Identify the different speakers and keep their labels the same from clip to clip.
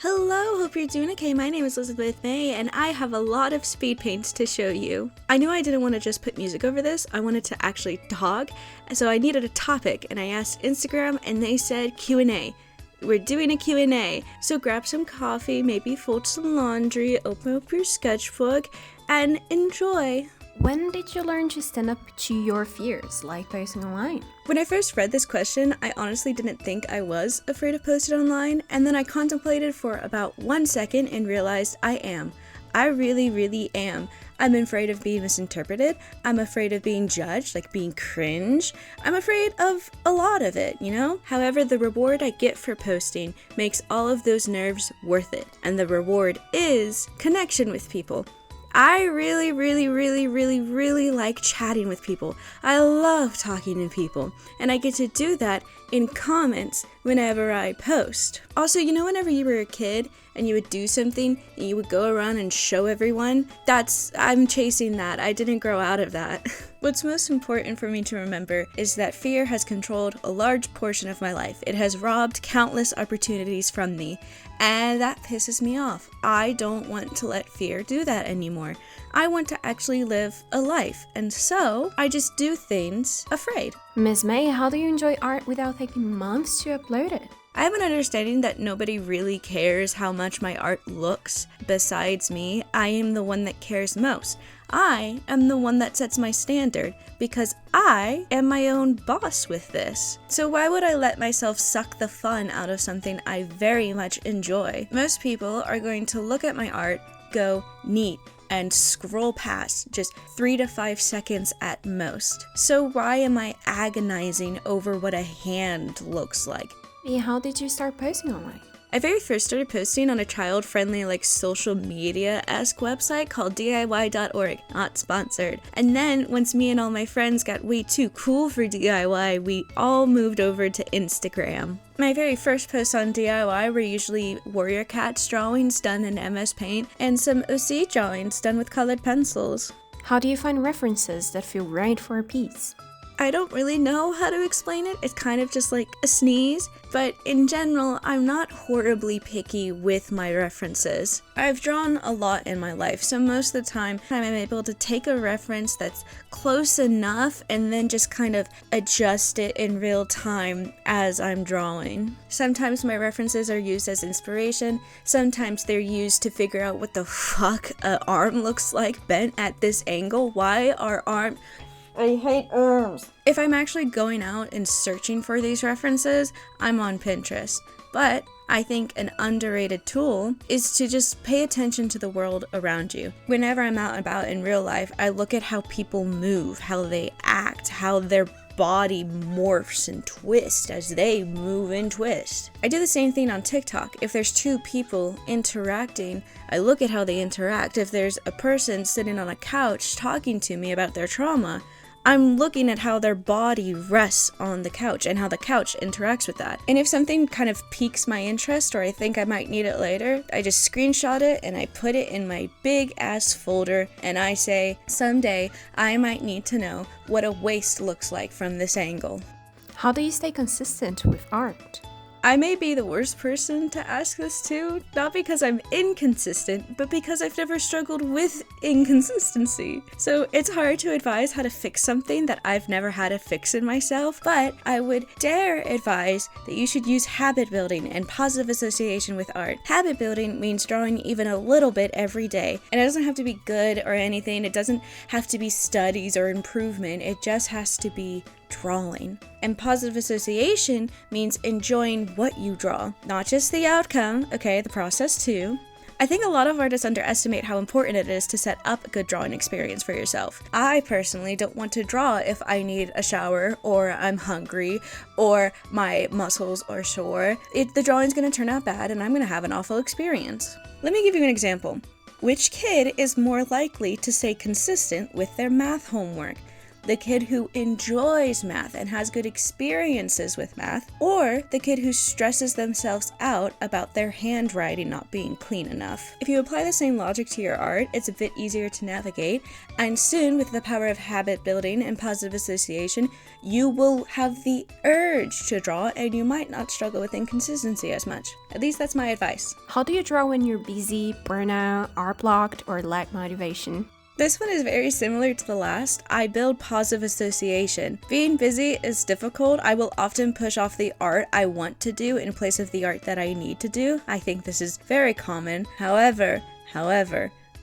Speaker 1: Hello, hope you're doing okay. My name is Elizabeth May, and I have a lot of speed paints to show you. I knew I didn't want to just put music over this, I wanted to actually talk, so I needed a topic, and I asked Instagram, and they said Q&A. We're doing a Q&A, so grab some coffee, maybe fold some laundry, open up your sketchbook, and enjoy.
Speaker 2: When did you learn to stand up to your fears, like posting online?
Speaker 1: When I first read this question, I honestly didn't think I was afraid of posting online, and then I contemplated for about 1 second and realized I am. I really am. I'm afraid of being misinterpreted. I'm afraid of being judged, like being cringe. I'm afraid of a lot of it, you know? However, the reward I get for posting makes all of those nerves worth it, and the reward is connection with people. I really like chatting with people. I love talking to people, and I get to do that in comments whenever I post. Also, you know, whenever you were a kid and you would do something and you would go around and show everyone, I'm chasing that. I didn't grow out of that. What's most important for me to remember is that fear has controlled a large portion of my life. It has robbed countless opportunities from me, and that pisses me off. I don't want to let fear do that anymore. I want to actually live a life, and so I just do things afraid.
Speaker 2: Ms. May, how do you enjoy art without taking months to upload it?
Speaker 1: I have an understanding that nobody really cares how much my art looks besides me. I am the one that cares most. I am the one that sets my standard because I am my own boss with this. So why would I let myself suck the fun out of something I very much enjoy? Most people are going to look at my art, go neat, and scroll past just 3 to 5 seconds at most. So why am I agonizing over what a hand looks like?
Speaker 2: How did you start posting online?
Speaker 1: I very first started posting on a child-friendly social media-esque website called DIY.org, not sponsored. And then once me and all my friends got way too cool for DIY, we all moved over to Instagram. My very first posts on DIY were usually warrior cats drawings done in MS Paint and some OC drawings done with colored pencils.
Speaker 2: How do you find references that feel right for a piece?
Speaker 1: I don't really know how to explain it. It's kind of just like a sneeze, but in general, I'm not horribly picky with my references. I've drawn a lot in my life, so most of the time I'm able to take a reference that's close enough and then just kind of adjust it in real time as I'm drawing. Sometimes my references are used as inspiration, sometimes they're used to figure out what the fuck an arm looks like bent at this angle. Why are arms... I hate arms. If I'm actually going out and searching for these references, I'm on Pinterest. But I think an underrated tool is to just pay attention to the world around you. Whenever I'm out and about in real life, I look at how people move, how they act, how their body morphs and twists as they move and twist. I do the same thing on TikTok. If there's two people interacting, I look at how they interact. If there's a person sitting on a couch talking to me about their trauma, I'm looking at how their body rests on the couch and how the couch interacts with that. And if something kind of piques my interest or I think I might need it later, I just screenshot it and I put it in my big ass folder and I say, someday I might need to know what a waist looks like from this angle.
Speaker 2: How do you stay consistent with art?
Speaker 1: I may be the worst person to ask this to, not because I'm inconsistent, but because I've never struggled with inconsistency. So it's hard to advise how to fix something that I've never had to fix in myself, but I would dare advise that you should use habit building and positive association with art. Habit building means drawing even a little bit every day, and it doesn't have to be good or anything. It doesn't have to be studies or improvement. It just has to be drawing. And positive association means enjoying what you draw, not just the outcome, okay, the process too. I think a lot of artists underestimate how important it is to set up a good drawing experience for yourself. I personally don't want to draw if I need a shower or I'm hungry or my muscles are sore. The drawing's gonna turn out bad and I'm gonna have an awful experience. Let me give you an example. Which kid is more likely to stay consistent with their math homework? the kid who enjoys math and has good experiences with math, or the kid who stresses themselves out about their handwriting not being clean enough. If you apply the same logic to your art, it's a bit easier to navigate, and soon, with the power of habit building and positive association, you will have the urge to draw and you might not struggle with inconsistency as much. At least that's my advice.
Speaker 2: How do you draw when you're busy, burnout, art blocked, or lack motivation?
Speaker 1: This one is very similar to the last. I build positive association. Being busy is difficult. I will often push off the art I want to do in place of the art that I need to do. I think this is very common. However,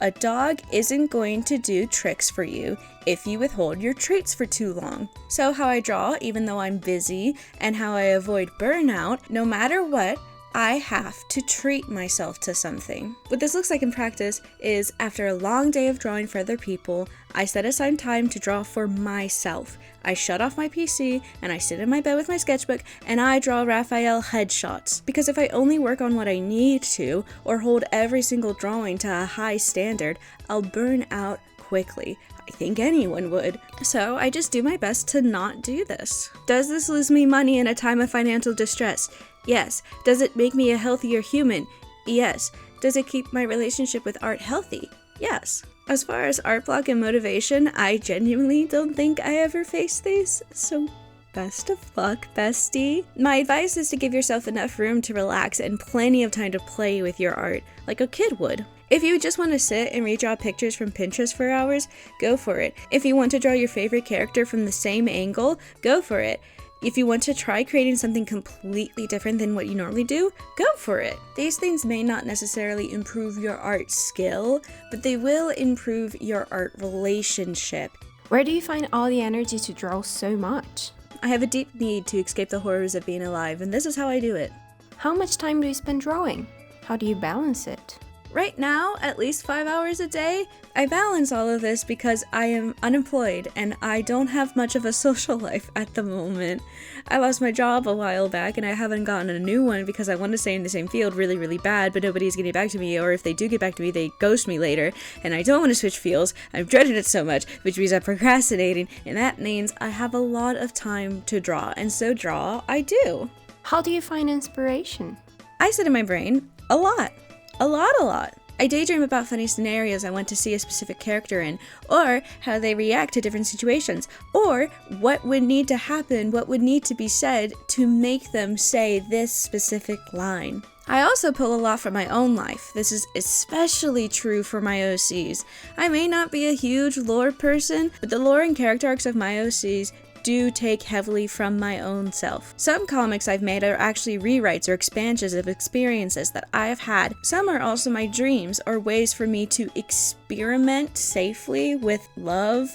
Speaker 1: a dog isn't going to do tricks for you if you withhold your treats for too long. So how I draw, even though I'm busy, and how I avoid burnout, no matter what, I have to treat myself to something. What this looks like in practice is after a long day of drawing for other people, I set aside time to draw for myself. I shut off my PC and I sit in my bed with my sketchbook and I draw Raphael headshots. Because if I only work on what I need to or hold every single drawing to a high standard, I'll burn out quickly. I think anyone would. So I just do my best to not do this. Does this lose me money in a time of financial distress? Yes. Does it make me a healthier human? Yes. Does it keep my relationship with art healthy? Yes. As far as art block and motivation, I genuinely don't think I ever faced these, so best of luck, bestie. My advice is to give yourself enough room to relax and plenty of time to play with your art, like a kid would. If you just want to sit and redraw pictures from Pinterest for hours, go for it. If you want to draw your favorite character from the same angle, go for it. If you want to try creating something completely different than what you normally do, go for it. These things may not necessarily improve your art skill, but they will improve your art relationship.
Speaker 2: Where do you find all the energy to draw so much?
Speaker 1: I have a deep need to escape the horrors of being alive, and this is how I do it.
Speaker 2: How much time do you spend drawing? How do you balance it?
Speaker 1: Right now, at least 5 hours a day. I balance all of this because I am unemployed and I don't have much of a social life at the moment. I lost my job a while back and I haven't gotten a new one because I want to stay in the same field really, really bad, but nobody's getting back to me, or if they do get back to me, they ghost me later, and I don't want to switch fields. I've dreaded it so much, which means I'm procrastinating, and that means I have a lot of time to draw, and so draw I do.
Speaker 2: How do you find inspiration?
Speaker 1: I sit in my brain a lot. A lot. I daydream about funny scenarios I want to see a specific character in, or how they react to different situations, or what would need to happen, what would need to be said to make them say this specific line. I also pull a lot from my own life. This is especially true for my OCs. I may not be a huge lore person, but the lore and character arcs of my OCs do take heavily from my own self. Some comics I've made are actually rewrites or expansions of experiences that I've had. Some are also my dreams or ways for me to experiment safely with love.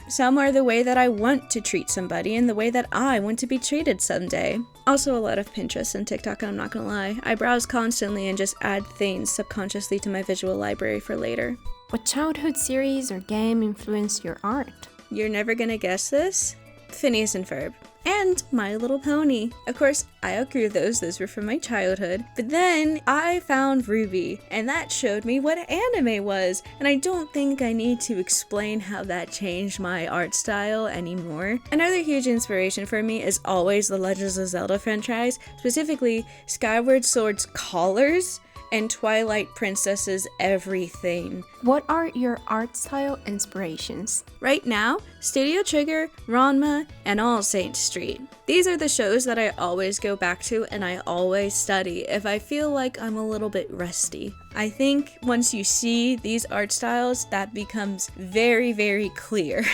Speaker 1: Some are the way that I want to treat somebody and the way that I want to be treated someday. Also a lot of Pinterest and TikTok, I'm not gonna lie. I browse constantly and just add things subconsciously to my visual library for later.
Speaker 2: What childhood series or game influenced your art?
Speaker 1: You're never gonna guess this? Phineas and Ferb. And My Little Pony. Of course, I outgrew those were from my childhood. But then I found Ruby, and that showed me what anime was. And I don't think I need to explain how that changed my art style anymore. Another huge inspiration for me is always the Legends of Zelda franchise, specifically Skyward Sword's collars and Twilight Princess's everything.
Speaker 2: What are your art style inspirations?
Speaker 1: Right now, Studio Trigger, Ranma, and All Saints Street. These are the shows that I always go back to and I always study if I feel like I'm a little bit rusty. I think once you see these art styles, that becomes very, very clear.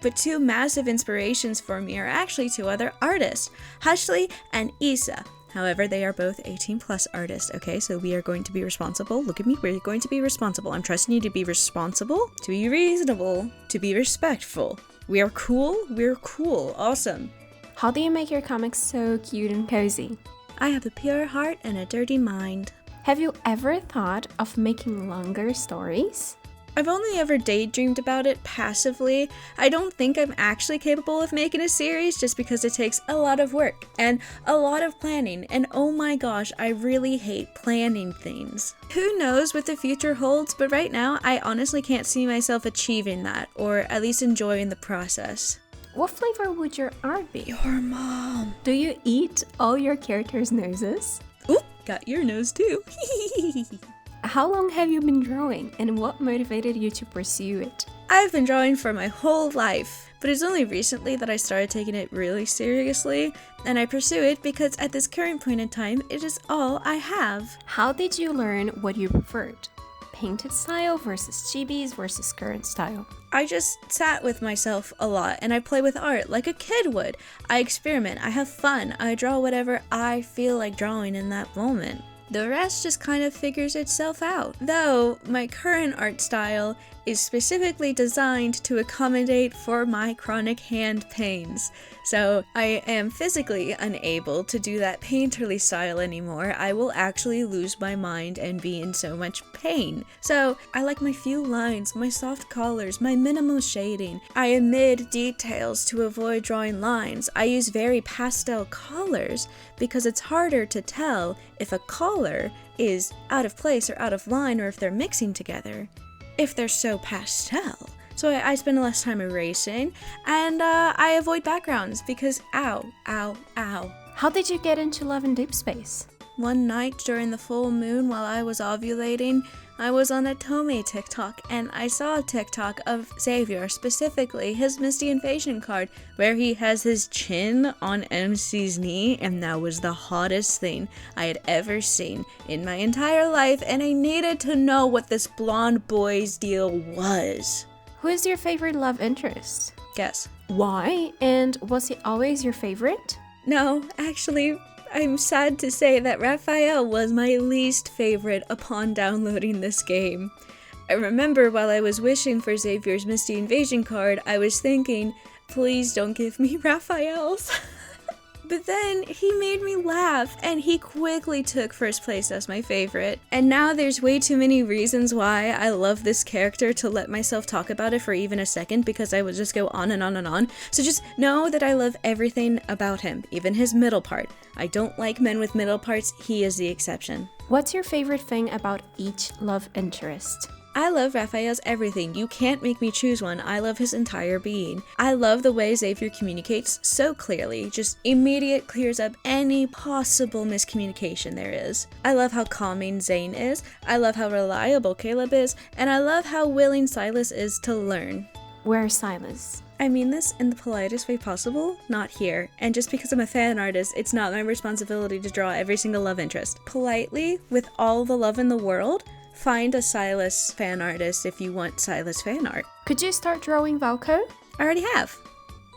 Speaker 1: But two massive inspirations for me are actually two other artists, Hushley and Issa. However, they are both 18 plus artists, okay? So we are going to be responsible. Look at me, we're going to be responsible. I'm trusting you to be responsible, to be reasonable, to be respectful. We are cool, we're cool, awesome.
Speaker 2: How do you make your comics so cute and cozy?
Speaker 1: I have a pure heart and a dirty mind.
Speaker 2: Have you ever thought of making longer stories?
Speaker 1: I've only ever daydreamed about it passively. I don't think I'm actually capable of making a series just because it takes a lot of work and a lot of planning, and oh my gosh, I really hate planning things. Who knows what the future holds, but right now I honestly can't see myself achieving that, or at least enjoying the process.
Speaker 2: What flavor would your art be?
Speaker 1: Your mom.
Speaker 2: Do you eat all your characters' noses?
Speaker 1: Oop, got your nose too.
Speaker 2: How long have you been drawing, and what motivated you to pursue it?
Speaker 1: I've been drawing for my whole life, but it's only recently that I started taking it really seriously, and I pursue it because at this current point in time, it is all I have.
Speaker 2: How did you learn what you preferred? Painted style versus chibis versus current style?
Speaker 1: I just sat with myself a lot and I play with art like a kid would. I experiment, I have fun, I draw whatever I feel like drawing in that moment. The rest just kind of figures itself out. Though my current art style is specifically designed to accommodate for my chronic hand pains. So I am physically unable to do that painterly style anymore. I will actually lose my mind and be in so much pain. So I like my few lines, my soft colors, my minimal shading. I omit details to avoid drawing lines. I use very pastel colors because it's harder to tell if a color is out of place or out of line, or if they're mixing together, if they're so pastel. So I spend less time erasing, and I avoid backgrounds because ow, ow, ow.
Speaker 2: How did you get into Love in Deepspace?
Speaker 1: One night during the full moon while I was ovulating, I was on a Tome TikTok, and I saw a TikTok of Xavier, specifically his Misty Invasion card, where he has his chin on MC's knee, and that was the hottest thing I had ever seen in my entire life, and I needed to know what this blonde boy's deal was.
Speaker 2: Who is your favorite love interest?
Speaker 1: Guess.
Speaker 2: Why? And was he always your favorite?
Speaker 1: No, actually, I'm sad to say that Raphael was my least favorite upon downloading this game. I remember while I was wishing for Xavier's Misty Invasion card, I was thinking, please don't give me Raphael's. But then he made me laugh, and he quickly took first place as my favorite. And now there's way too many reasons why I love this character to let myself talk about it for even a second, because I would just go on and on and on. So just know that I love everything about him, even his middle part. I don't like men with middle parts, he is the exception.
Speaker 2: What's your favorite thing about each love interest?
Speaker 1: I love Raphael's everything. You can't make me choose one. I love his entire being. I love the way Xavier communicates so clearly, just immediate clears up any possible miscommunication there is. I love how calming Zane is, I love how reliable Caleb is, and I love how willing Silas is to learn.
Speaker 2: Where's Silas?
Speaker 1: I mean this in the politest way possible, not here. And just because I'm a fan artist, it's not my responsibility to draw every single love interest. Politely, with all the love in the world, find a Silas fan artist if you want Silas fan art.
Speaker 2: Could you start drawing Valko?
Speaker 1: I already have.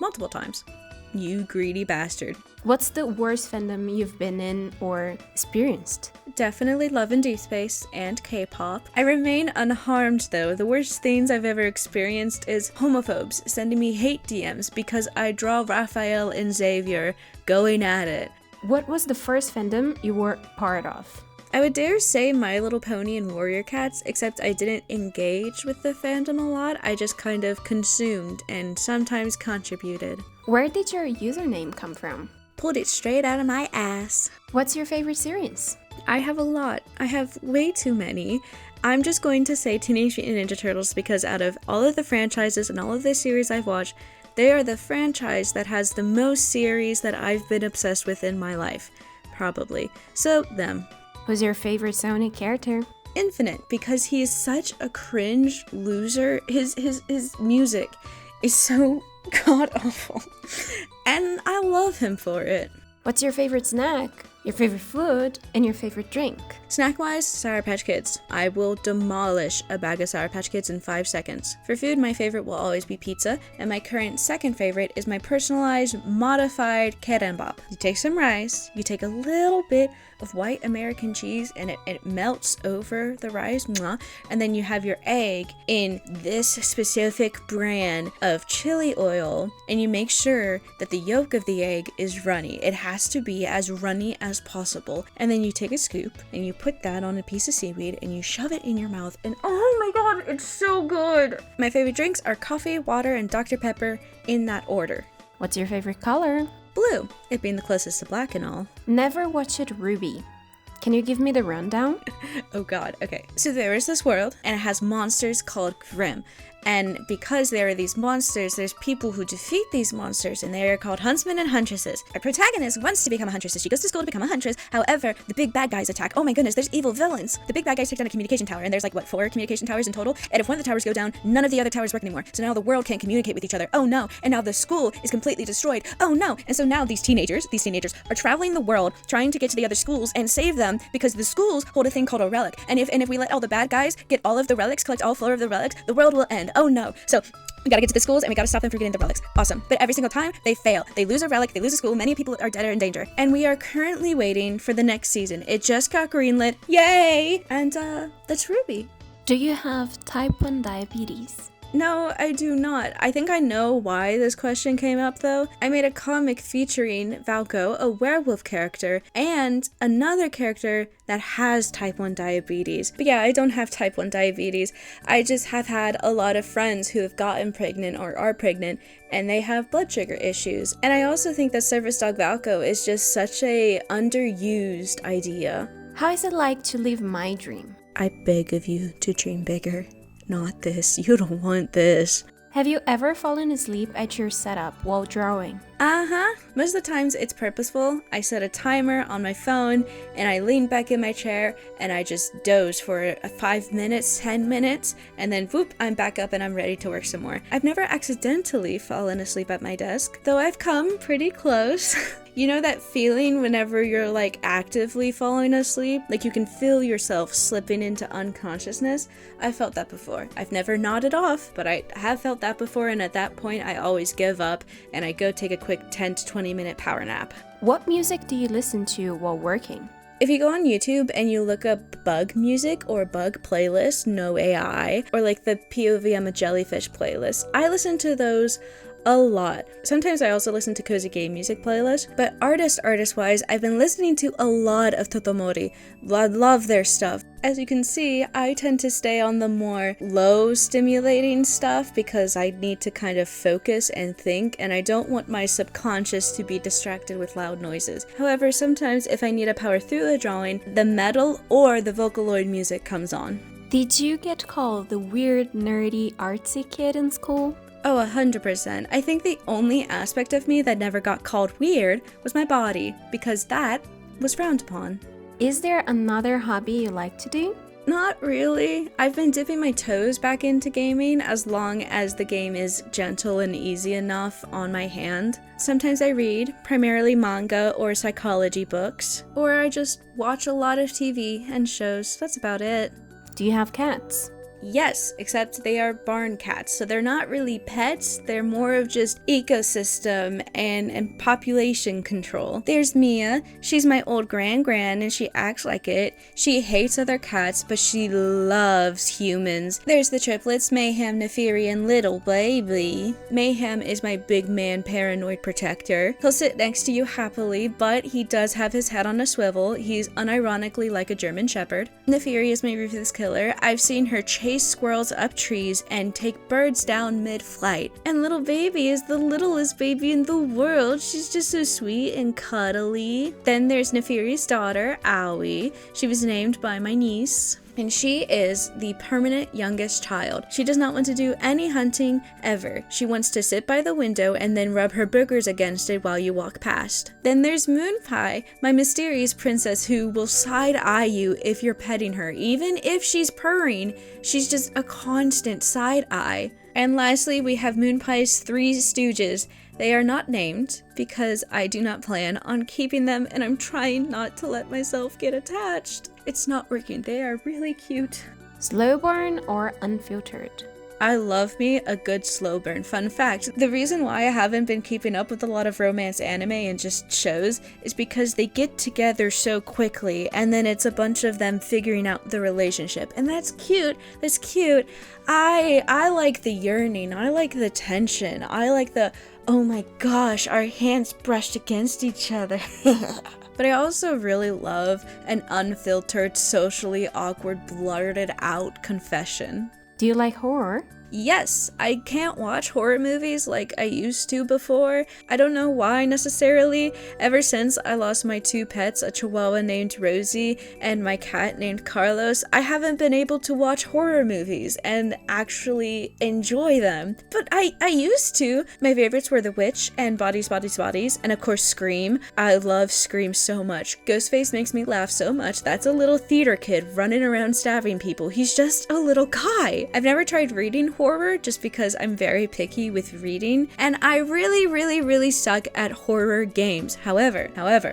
Speaker 1: Multiple times. You greedy bastard.
Speaker 2: What's the worst fandom you've been in or experienced?
Speaker 1: Definitely Love in Deepspace and K-pop. I remain unharmed though. The worst things I've ever experienced is homophobes sending me hate DMs because I draw Raphael and Xavier going at it.
Speaker 2: What was the first fandom you were part of?
Speaker 1: I would dare say My Little Pony and Warrior Cats, except I didn't engage with the fandom a lot. I just kind of consumed and sometimes contributed.
Speaker 2: Where did your username come from?
Speaker 1: Pulled it straight out of my ass.
Speaker 2: What's your favorite series?
Speaker 1: I have a lot. I have way too many. I'm just going to say Teenage Mutant Ninja Turtles because out of all of the franchises and all of the series I've watched, they are the franchise that has the most series that I've been obsessed with in my life. Probably. So, them.
Speaker 2: Who's your favorite Sonic character?
Speaker 1: Infinite, because he is such a cringe loser. His music is so god-awful. And I love him for it.
Speaker 2: What's your favorite snack, your favorite food, and your favorite drink?
Speaker 1: Snack-wise, Sour Patch Kids. I will demolish a bag of Sour Patch Kids in 5 seconds. For food, my favorite will always be pizza, and my current second favorite is my personalized, modified kerembap. You take some rice, you take a little bit of white American cheese and it melts over the rice. Mwah. And then you have your egg in this specific brand of chili oil, and you make sure that the yolk of the egg is runny. It has to be as runny as possible. And then you take a scoop and you put that on a piece of seaweed and you shove it in your mouth, and oh my god, it's so good. My favorite drinks are coffee, water, and Dr. Pepper in that order.
Speaker 2: What's your favorite color?
Speaker 1: Blue, it being the closest to black and all.
Speaker 2: Never watched Ruby. Can you give me the rundown?
Speaker 1: Oh god, okay. So there is this world, and it has monsters called Grimm. And because there are these monsters, there's people who defeat these monsters, and they are called huntsmen and huntresses. Our protagonist wants to become a huntress, so she goes to school to become a huntress. However, the big bad guys attack. Oh my goodness, there's evil villains. The big bad guys take down a communication tower, and there's like, 4 communication towers in total? And if one of the towers go down, none of the other towers work anymore. So now the world can't communicate with each other. Oh no. And now the school is completely destroyed. Oh no. And so now these teenagers are traveling the world, trying to get to the other schools and save them, because the schools hold a thing called a relic. And if we let all the bad guys get all of the relics, collect all 4 of the relics, the world will end. Oh no. So we gotta get to the schools, and we gotta stop them from getting the relics. Awesome. But every single time, they fail. They lose a relic, they lose a school, many people are dead or in danger. And we are currently waiting for the next season. It just got greenlit. Yay! And, that's Ruby.
Speaker 2: Do you have type 1 diabetes?
Speaker 1: No, I do not. I think I know why this question came up, though. I made a comic featuring Valko, a werewolf character, and another character that has type 1 diabetes. But yeah, I don't have type 1 diabetes. I just have had a lot of friends who have gotten pregnant or are pregnant, and they have blood sugar issues. And I also think that Service Dog Valko is just such a underused idea.
Speaker 2: How is it like to live my dream?
Speaker 1: I beg of you to dream bigger. Not this. You don't want this.
Speaker 2: Have you ever fallen asleep at your setup while drawing?
Speaker 1: Most of the times it's purposeful. I set a timer on my phone and I lean back in my chair and I just doze for 5 minutes, 10 minutes, and then whoop, I'm back up and I'm ready to work some more. I've never accidentally fallen asleep at my desk, though I've come pretty close. You know that feeling whenever you're like actively falling asleep? Like you can feel yourself slipping into unconsciousness? I've felt that before. I've never nodded off, but I have felt that before, and at that point I always give up and I go take a quick 10 to 20 minute power nap.
Speaker 2: What music do you listen to while working?
Speaker 1: If you go on YouTube and you look up bug music or bug playlist, no AI, or like the POV I'm a Jellyfish playlist, I listen to those a lot. Sometimes I also listen to cozy game music playlists, but artist-wise, I've been listening to a lot of Totomori. I love their stuff. As you can see, I tend to stay on the more low stimulating stuff because I need to kind of focus and think, and I don't want my subconscious to be distracted with loud noises. However, sometimes if I need to power through the drawing, the metal or the Vocaloid music comes on.
Speaker 2: Did you get called the weird, nerdy, artsy kid in school?
Speaker 1: Oh, 100%. I think the only aspect of me that never got called weird was my body, because that was frowned upon.
Speaker 2: Is there another hobby you like to do?
Speaker 1: Not really. I've been dipping my toes back into gaming as long as the game is gentle and easy enough on my hand. Sometimes I read, primarily manga or psychology books, or I just watch a lot of TV and shows. That's about it.
Speaker 2: Do you have cats?
Speaker 1: Yes, except they are barn cats, so they're not really pets, they're more of just ecosystem and population control. There's Mia, she's my old gran and she acts like it. She hates other cats, but she loves humans. There's the triplets, Mayhem, Neferi, and Little Baby. Mayhem is my big man paranoid protector. He'll sit next to you happily, but he does have his head on a swivel. He's unironically like a German shepherd. Neferi is my ruthless killer. I've seen her chase squirrels up trees and take birds down mid-flight. And Little Baby is the littlest baby in the world. She's just so sweet and cuddly. Then there's Neferi's daughter, Aoi. She was named by my niece, and she is the permanent youngest child. She does not want to do any hunting ever. She wants to sit by the window and then rub her boogers against it while you walk past. Then there's Moonpie, my mysterious princess who will side-eye you if you're petting her. Even if she's purring, she's just a constant side-eye. And lastly, we have Moonpie's 3 stooges. They are not named because I do not plan on keeping them, and I'm trying not to let myself get attached. It's not working. They are really cute.
Speaker 2: Slow burn or unfiltered?
Speaker 1: I love me a good slow burn. Fun fact, the reason why I haven't been keeping up with a lot of romance anime and just shows is because they get together so quickly and then it's a bunch of them figuring out the relationship. And that's cute. That's cute. I like the yearning. I like the tension. I like the, oh my gosh, our hands brushed against each other. But I also really love an unfiltered, socially awkward, blurted out confession.
Speaker 2: Do you like horror?
Speaker 1: Yes, I can't watch horror movies like I used to before. I don't know why necessarily. Ever since I lost my 2 pets, a chihuahua named Rosie and my cat named Carlos, I haven't been able to watch horror movies and actually enjoy them. But I used to. My favorites were The Witch and Bodies, Bodies, Bodies, and of course Scream. I love Scream so much. Ghostface makes me laugh so much. That's a little theater kid running around stabbing people. He's just a little guy. I've never tried reading horror just because I'm very picky with reading, and I really suck at horror games. However,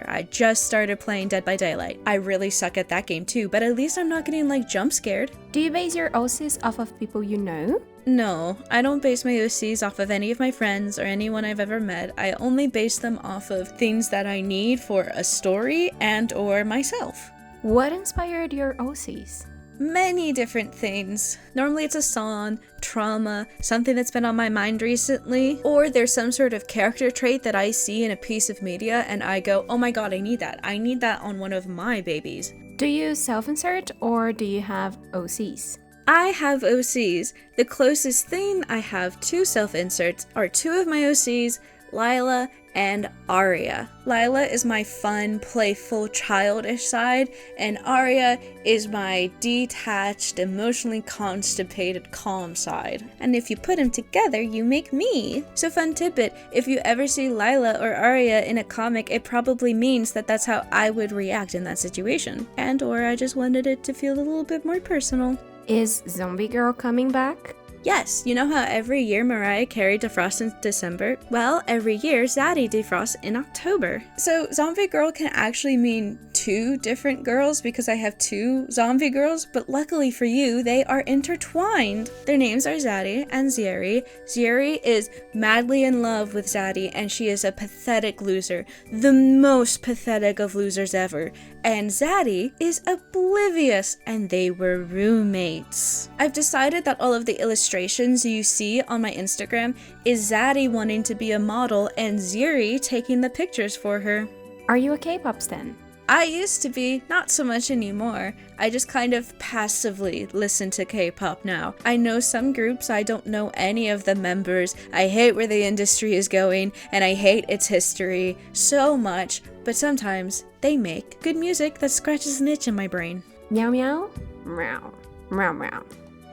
Speaker 1: I just started playing Dead by Daylight. I really suck at that game too, but at least I'm not getting like jump scared.
Speaker 2: Do you base your OCs off of people you know?
Speaker 1: No, I don't base my OCs off of any of my friends or anyone I've ever met. I only base them off of things that I need for a story and or myself.
Speaker 2: What inspired your OCs?
Speaker 1: Many different things. Normally it's a song, trauma, something that's been on my mind recently, or there's some sort of character trait that I see in a piece of media and I go, oh my god, I need that. I need that on one of my babies.
Speaker 2: Do you self-insert or do you have OCs?
Speaker 1: I have OCs. The closest thing I have to self-inserts are 2 of my OCs, Lila and Aria. Lila is my fun, playful, childish side, and Aria is my detached, emotionally constipated, calm side. And if you put them together, you make me. So fun tidbit, if you ever see Lila or Aria in a comic, it probably means that that's how I would react in that situation. And or I just wanted it to feel a little bit more personal.
Speaker 2: Is Zombie Girl coming back?
Speaker 1: Yes, you know how every year Mariah Carey defrosts in December? Well, every year Zaddy defrosts in October. So Zombie Girl can actually mean 2 different girls because I have 2 zombie girls, but luckily for you, they are intertwined. Their names are Zaddy and Zieri. Zieri is madly in love with Zaddy and she is a pathetic loser, the most pathetic of losers ever. And Zaddy is oblivious and they were roommates. I've decided that all of the illustrations you see on my Instagram is Zaddy wanting to be a model and Zieri taking the pictures for her.
Speaker 2: Are you a K-pop stan?
Speaker 1: I used to be, not so much anymore. I just kind of passively listen to K-pop now. I know some groups, I don't know any of the members. I hate where the industry is going, and I hate its history so much, but sometimes they make good music that scratches an itch in my brain.
Speaker 2: Meow meow, meow, meow meow,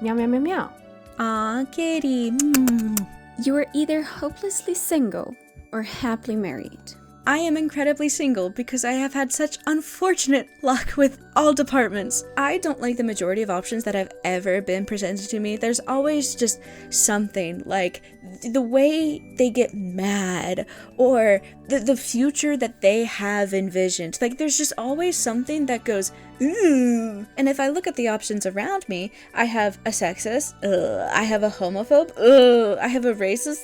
Speaker 2: meow meow meow meow.
Speaker 1: Aw, kitty.
Speaker 3: You are either hopelessly single or happily married.
Speaker 1: I am incredibly single because I have had such unfortunate luck with all departments. I don't like the majority of options that have ever been presented to me. There's always just something, like the way they get mad or the future that they have envisioned. Like there's just always something that goes, ooh. And if I look at the options around me, I have a sexist, I have a homophobe, I have a racist,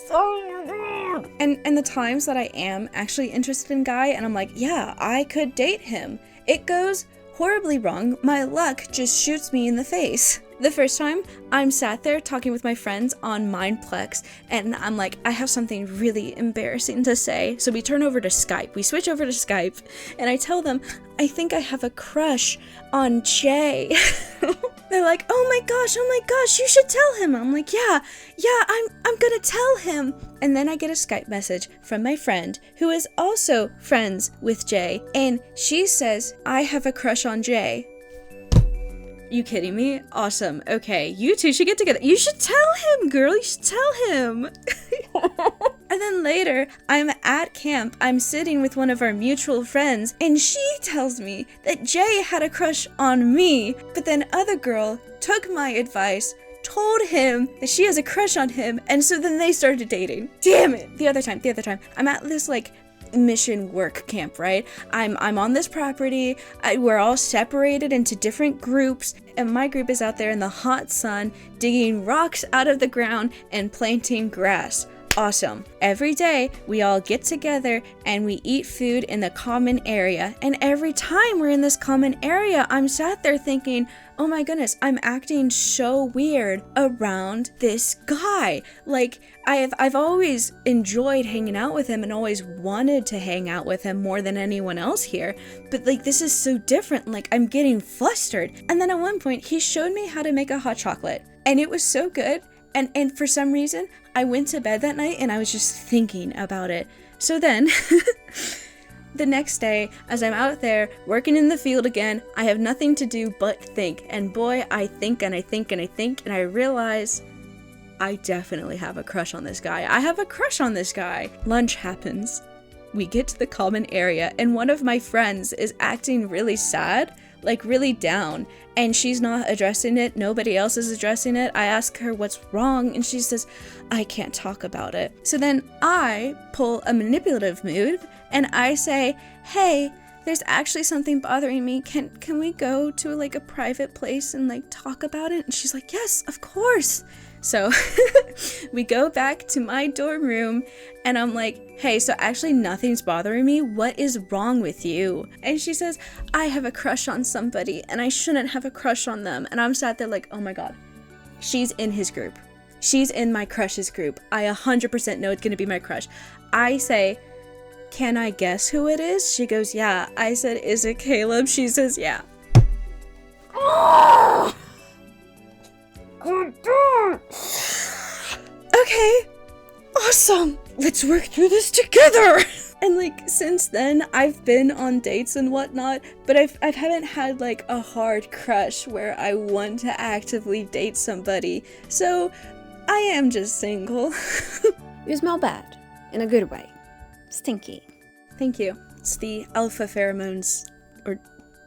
Speaker 1: and the times that I am actually interested in guy and I'm like, yeah, I could date him, it goes horribly wrong. My luck just shoots me in the face. The first time, I'm sat there talking with my friends on Mindplex, and I'm like, I have something really embarrassing to say. So we turn over to Skype. We switch over to Skype, and I tell them, I think I have a crush on Jay. They're like, oh my gosh, you should tell him. I'm like, yeah, I'm gonna tell him. And then I get a Skype message from my friend who is also friends with Jay, and she says, I have a crush on Jay. You kidding me? Awesome. Okay, you two should get together. You should tell him, girl. You should tell him. And then later, I'm at camp. I'm sitting with one of our mutual friends, and she tells me that Jay had a crush on me. But then other girl took my advice, told him that she has a crush on him, and so then they started dating. Damn it. The other time, I'm at this like mission work camp, right? I'm on this property, we're all separated into different groups, and my group is out there in the hot sun digging rocks out of the ground and planting grass. Awesome. Every day we all get together and we eat food in the common area, and every time we're in this common area, I'm sat there thinking, oh my goodness, I'm acting so weird around this guy. Like, I've always enjoyed hanging out with him and always wanted to hang out with him more than anyone else here, but like, this is so different. Like, I'm getting flustered. And then at one point he showed me how to make a hot chocolate, and it was so good. And for some reason, I went to bed that night and I was just thinking about it. So then, the next day, as I'm out there working in the field again, I have nothing to do but think. And boy, I think and I think and I think, and I realize I definitely have a crush on this guy. I have a crush on this guy. Lunch happens. We get to the common area, and one of my friends is acting really sad, like really down, and she's not addressing it. Nobody else is addressing it. I ask her what's wrong, and she says, I can't talk about it. So then I pull a manipulative move, and I say, hey, there's actually something bothering me. Can we go to like a private place and like talk about it? And she's like, yes, of course. So we go back to my dorm room, and I'm like, hey, so actually nothing's bothering me. What is wrong with you? And she says, I have a crush on somebody and I shouldn't have a crush on them. And I'm sat there like, oh my God, she's in his group. She's in my crush's group. I 100% know it's going to be my crush. I say, can I guess who it is? She goes, yeah. I said, is it Caleb? She says, yeah. Okay, awesome. Let's work through this together. And like, since then, I've been on dates and whatnot, but I haven't had like a hard crush where I want to actively date somebody. So I am just single.
Speaker 3: You smell bad, in a good way. Stinky.
Speaker 1: Thank you. It's the alpha pheromones. Or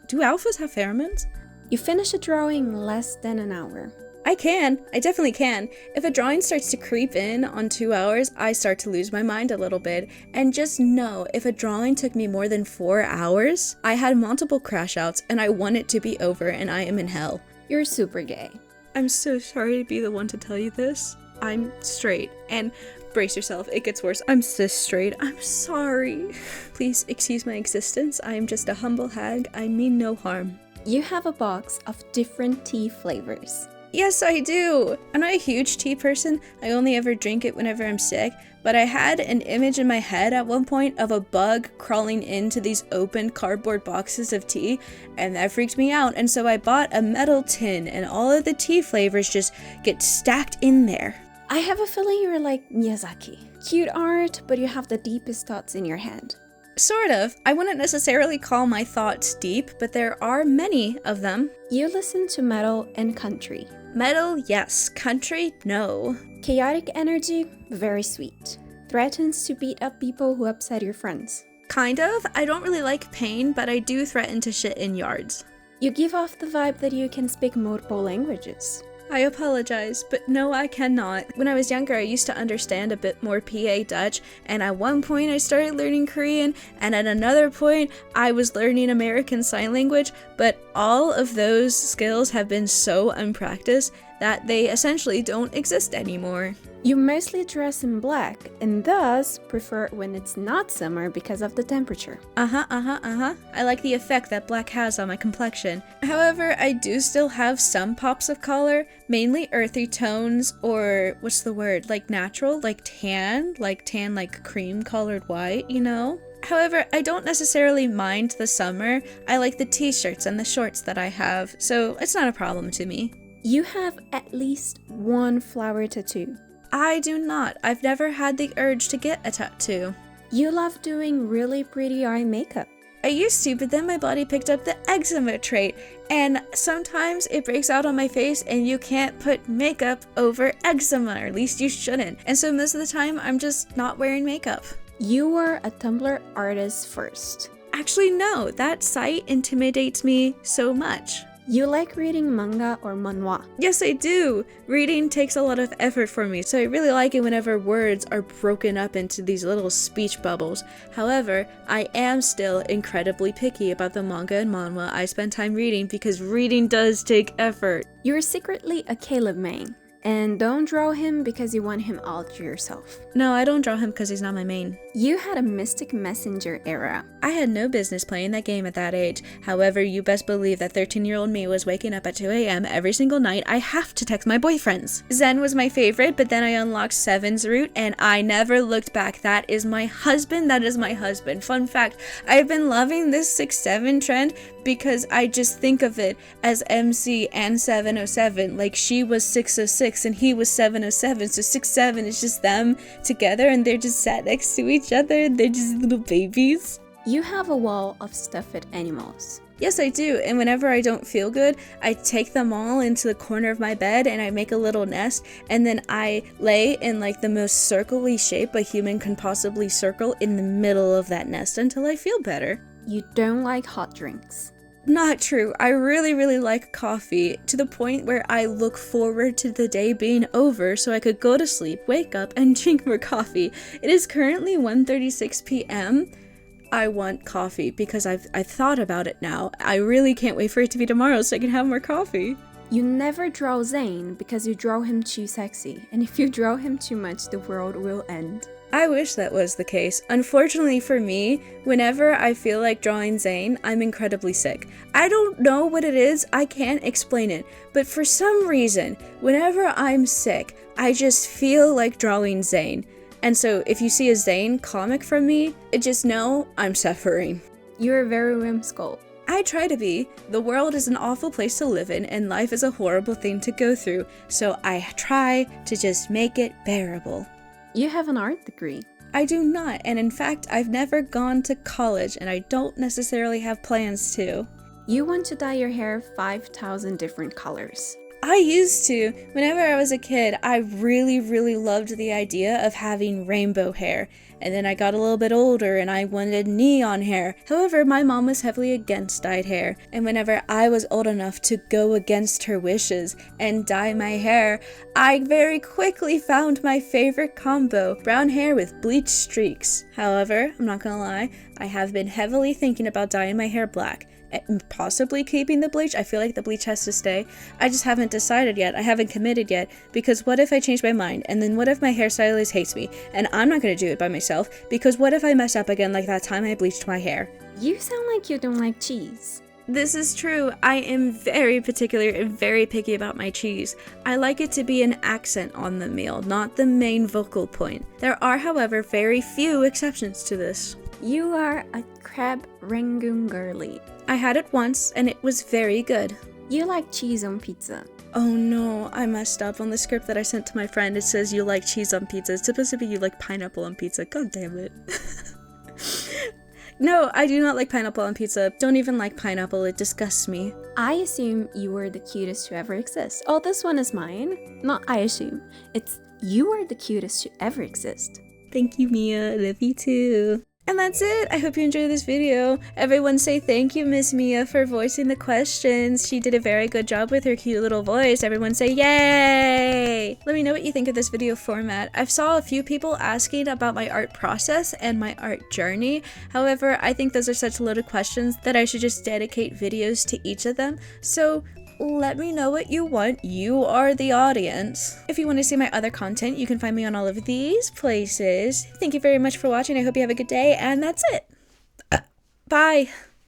Speaker 1: do alphas have pheromones?
Speaker 3: You finish a drawing in less than an hour.
Speaker 1: I definitely can. If a drawing starts to creep in on 2 hours, I start to lose my mind a little bit. And just know, if a drawing took me more than 4 hours, I had multiple crash outs and I want it to be over and I am in hell.
Speaker 3: You're super gay.
Speaker 1: I'm so sorry to be the one to tell you this. I'm straight, and brace yourself, it gets worse. I'm cis straight. I'm sorry. Please excuse my existence. I am just a humble hag. I mean no harm.
Speaker 3: You have a box of different tea flavors.
Speaker 1: Yes, I do. I'm not a huge tea person. I only ever drink it whenever I'm sick, but I had an image in my head at one point of a bug crawling into these open cardboard boxes of tea, and that freaked me out, and so I bought a metal tin, and all of the tea flavors just get stacked in there.
Speaker 3: I have a feeling you're like Miyazaki. Cute art, but you have the deepest thoughts in your head.
Speaker 1: Sort of. I wouldn't necessarily call my thoughts deep, but there are many of them.
Speaker 3: You listen to metal and country.
Speaker 1: Metal, yes. Country, no.
Speaker 3: Chaotic energy, very sweet. Threatens to beat up people who upset your friends.
Speaker 1: Kind of. I don't really like pain, but I do threaten to shit in yards.
Speaker 3: You give off the vibe that you can speak multiple languages.
Speaker 1: I apologize, but no, I cannot. When I was younger, I used to understand a bit more PA Dutch, and at one point I started learning Korean, and at another point I was learning American Sign Language, but all of those skills have been so unpracticed that they essentially don't exist anymore.
Speaker 3: You mostly dress in black, and thus prefer it when it's not summer because of the temperature.
Speaker 1: I like the effect that black has on my complexion. However, I do still have some pops of color, mainly earthy tones, or what's the word, like natural, like tan like cream colored white, you know? However, I don't necessarily mind the summer. I like the t-shirts and the shorts that I have, so it's not a problem to me.
Speaker 3: You have at least one flower tattoo.
Speaker 1: I do not. I've never had the urge to get a tattoo.
Speaker 3: You love doing really pretty eye makeup.
Speaker 1: I used to, but then my body picked up the eczema trait, and sometimes it breaks out on my face and you can't put makeup over eczema, or at least you shouldn't. And so most of the time, I'm just not wearing makeup.
Speaker 3: You were a Tumblr artist first.
Speaker 1: Actually, no, that site intimidates me so much.
Speaker 3: You like reading manga or manhwa?
Speaker 1: Yes, I do! Reading takes a lot of effort for me, so I really like it whenever words are broken up into these little speech bubbles. However, I am still incredibly picky about the manga and manhwa I spend time reading because reading does take effort.
Speaker 3: You're secretly a Caleb main, and don't draw him because you want him all to yourself.
Speaker 1: No, I don't draw him because he's not my main.
Speaker 3: You had a Mystic Messenger era.
Speaker 1: I had no business playing that game at that age. However, you best believe that 13-year-old me was waking up at 2 a.m. every single night. I have to text my boyfriends. Zen was my favorite, but then I unlocked 7's route and I never looked back. That is my husband. That is my husband. Fun fact, I've been loving this 6-7 trend because I just think of it as MC and 707. Like she was 606 and he was 707. So 6-7 is just them together and they're just sat next to each other. They're just little babies.
Speaker 3: You have a wall of stuffed animals.
Speaker 1: Yes, I do, and whenever I don't feel good, I take them all into the corner of my bed and I make a little nest, and then I lay in like the most circle-y shape a human can possibly circle in the middle of that nest until I feel better.
Speaker 3: You don't like hot drinks.
Speaker 1: Not true. I really like coffee to the point where I look forward to the day being over so I could go to sleep, wake up, and drink more coffee. It is currently 1:36 p.m. I want coffee because I've thought about it now. I really can't wait for it to be tomorrow so I can have more coffee.
Speaker 3: You never draw Zane because you draw him too sexy, and if you draw him too much, the world will end.
Speaker 1: I wish that was the case. Unfortunately for me, whenever I feel like drawing Zane, I'm incredibly sick. I don't know what it is, I can't explain it, but for some reason, whenever I'm sick, I just feel like drawing Zane. And so if you see a Zane comic from me, just know I'm suffering.
Speaker 3: You're very whimsical.
Speaker 1: I try to be. The world is an awful place to live in and life is a horrible thing to go through, so I try to just make it bearable.
Speaker 3: You have an art degree.
Speaker 1: I do not, and in fact, I've never gone to college and I don't necessarily have plans to.
Speaker 3: You want to dye your hair 5,000 different colors.
Speaker 1: I used to. Whenever I was a kid, I really loved the idea of having rainbow hair. And then I got a little bit older and I wanted neon hair. However, my mom was heavily against dyed hair. And whenever I was old enough to go against her wishes and dye my hair, I very quickly found my favorite combo, brown hair with bleach streaks. However, I'm not gonna lie, I have been heavily thinking about dyeing my hair black. Possibly keeping the bleach. I feel like the bleach has to stay. I just haven't decided yet. I haven't committed yet because what if I change my mind and then what if my hairstylist hates me and I'm not going to do it by myself because what if I mess up again like that time I bleached my hair?
Speaker 3: You sound like you don't like cheese.
Speaker 1: This is true. I am very particular and very picky about my cheese. I like it to be an accent on the meal, not the main vocal point. There are, however, very few exceptions to this.
Speaker 3: You are a crab rangoon girly.
Speaker 1: I had it once and it was very good.
Speaker 3: You like cheese on pizza.
Speaker 1: Oh no, I messed up. On the script that I sent to my friend, it says you like cheese on pizza. It's supposed to be you like pineapple on pizza. God damn it. No, I do not like pineapple on pizza. Don't even like pineapple. It disgusts me.
Speaker 3: I assume you were the cutest to ever exist. Oh, this one is mine. Not I assume. It's you are the cutest to ever exist.
Speaker 1: Thank you, Mia. I love you too. And that's it. I hope you enjoyed this video. Everyone say thank you, Miss Mia, for voicing the questions. She did a very good job with her cute little voice. Everyone say yay! Let me know what you think of this video format. I've saw a few people asking about my art process and my art journey. However, I think those are such loaded questions that I should just dedicate videos to each of them. So let me know what you want. You are the audience. If you want to see my other content, you can find me on all of these places. Thank you very much for watching. I hope you have a good day, and that's it. Bye.